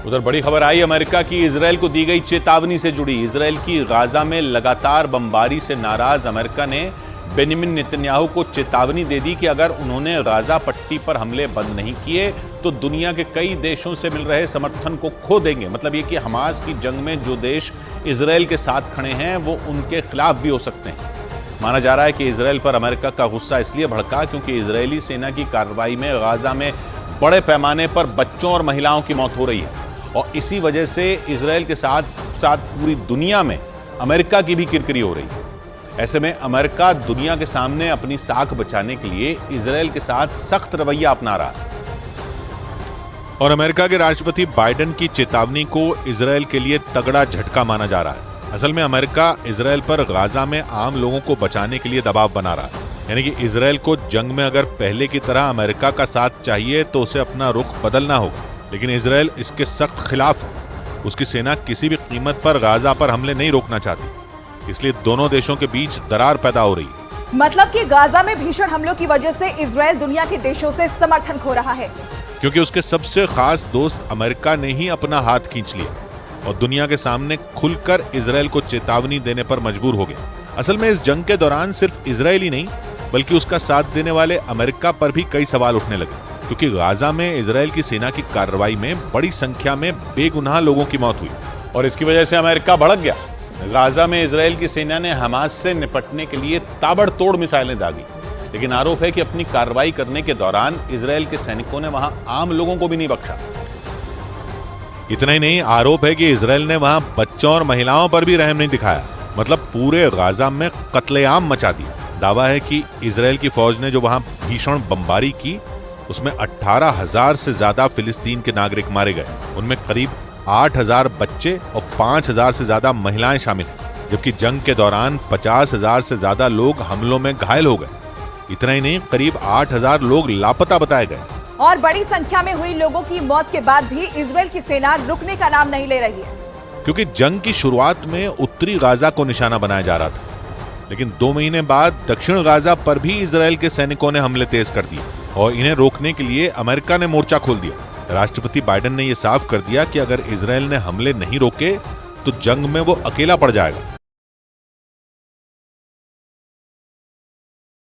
उधर बड़ी खबर आई अमेरिका की इजरायल को दी गई चेतावनी से जुड़ी। इजरायल की गाजा में लगातार बमबारी से नाराज अमेरिका ने बेंजामिन नेतन्याहू को चेतावनी दे दी कि अगर उन्होंने गाजा पट्टी पर हमले बंद नहीं किए तो दुनिया के कई देशों से मिल रहे समर्थन को खो देंगे। मतलब ये कि हमास की जंग में जो देश इजरायल के साथ खड़े हैं वो उनके खिलाफ भी हो सकते हैं। माना जा रहा है कि इजरायल पर अमेरिका का गुस्सा इसलिए भड़का क्योंकि इजरायली सेना की कार्रवाई में गाजा में बड़े पैमाने पर बच्चों और महिलाओं की मौत हो रही है और इसी वजह से इजरायल के साथ साथ पूरी दुनिया में अमेरिका की भी किरकिरी हो रही है। ऐसे में अमेरिका दुनिया के सामने अपनी साख बचाने के लिए इजरायल के साथ सख्त रवैया अपना रहा है। और अमेरिका के राष्ट्रपति बाइडेन की चेतावनी को इजरायल के लिए तगड़ा झटका माना जा रहा है। असल में अमेरिका इजरायल पर गाजा में आम लोगों को बचाने के लिए दबाव बना रहा है। यानी कि इजरायल को जंग में अगर पहले की तरह अमेरिका का साथ चाहिए तो उसे अपना रुख बदलना होगा, लेकिन इजरायल इसके सख्त खिलाफ है। उसकी सेना किसी भी कीमत पर गाजा पर हमले नहीं रोकना चाहती, इसलिए दोनों देशों के बीच दरार पैदा हो रही है। मतलब कि गाजा में भीषण हमलों की वजह से इजरायल दुनिया के देशों से समर्थन खो रहा है, क्योंकि उसके सबसे खास दोस्त अमेरिका ने ही अपना हाथ खींच लिया और दुनिया के सामने खुलकर इजरायल को चेतावनी देने पर मजबूर हो गया। असल में इस जंग के दौरान सिर्फ इजरायल ही नहीं बल्कि उसका साथ देने वाले अमेरिका पर भी कई सवाल उठने लगे, क्योंकि गाजा में इजरायल की सेना की कार्रवाई में बड़ी संख्या में बेगुनाह लोगों की मौत हुई और इसकी वजह से अमेरिका भड़क गया। गाजा में इजरायल की सेना ने हमास से निपटने के लिए ताबड़तोड़ मिसाइलें दागी, लेकिन आरोप है कि अपनी कार्रवाई करने के दौरान इजरायल के सैनिकों ने वहां आम लोगों को भी नहीं बख्शा। इतना ही नहीं, आरोप है कि इजरायल ने वहां बच्चों और महिलाओं पर भी रहम नहीं दिखाया, मतलब पूरे गाजा में कत्लेआम मचा दिया। दावा है कि इजरायल की फौज ने जो वहां भीषण बमबारी की उसमें 18,000 से ज्यादा फिलिस्तीन के नागरिक मारे गए। उनमें करीब 8,000 बच्चे और 5,000 से ज्यादा महिलाएं शामिल हैं, जबकि जंग के दौरान 50,000 से ज्यादा लोग हमलों में घायल हो गए। इतना ही नहीं, करीब 8,000 लोग लापता बताए गए और बड़ी संख्या में हुई लोगों की मौत के बाद भी इजरायल की सेना रुकने का नाम नहीं ले रही है, क्योंकि जंग की शुरुआत में उत्तरी गाजा को निशाना बनाया जा रहा था, लेकिन 2 महीने बाद दक्षिण गाजा पर भी इजरायल के सैनिकों ने हमले तेज कर दिए और इन्हें रोकने के लिए अमेरिका ने मोर्चा खोल दिया। राष्ट्रपति बाइडेन ने यह साफ कर दिया कि अगर इजरायल ने हमले नहीं रोके तो जंग में वो अकेला पड़ जाएगा।